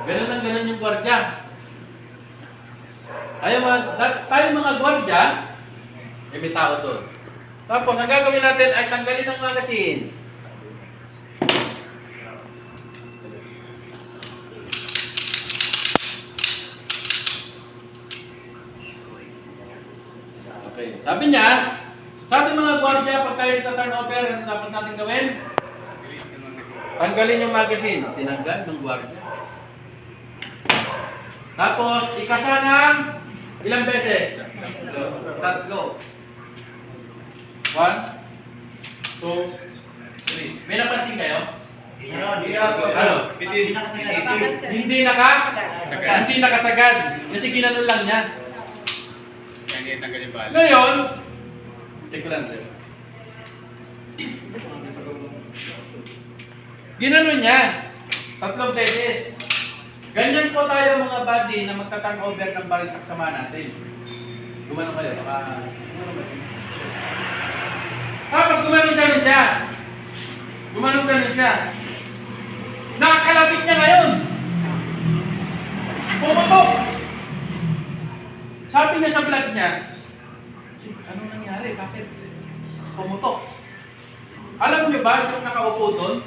Ganun ang ganun yung gwardiya. Tayo mga gwardiya, may tao doon. Tapos, ang gagawin natin ay tanggalin ang magazine. Okay. Sabi niya, sa ating mga gwardiya, pag tayo nagta-turnover, ano dapat natin gawin? Tanggalin yung magazine. Tinanggal ng gwardiya. Tapos, ikasa ng ilang beses? Tatlo. 1, 2, 3. May napansin kayo? Ano? Hindi nakasagad. Kasi ginanon lang niya. Ngayon, check ko lang. Ginanon niya. 3 beses. Ganyan po tayo mga buddy na magta-turnover ng balik saksama natin. Gumanon kayo. Tapos gumanon siya. Gumanon siya. Nakakalapit niya ngayon. Pumutok. Sabi niya sa vlog niya, anong nangyari? Bakit pumutok? Alam niyo ba yung nakaupo doon?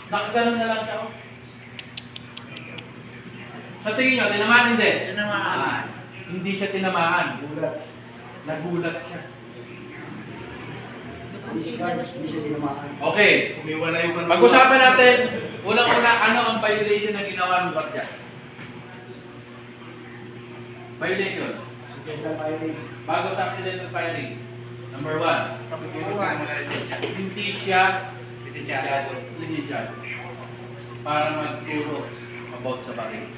Nakaganon na lang siya. Oh. Sa tingin niyo, tinamaan hindi? Tinamaan. Hindi siya tinamaan. Nagulat siya. Okay. Pag-usapan natin, unang-una, ano ang violation na ginawa ng gwardiya? Violation. Bago sa accidental firing. Number 1. Hindi siya lisensyado para magturo about sa baril.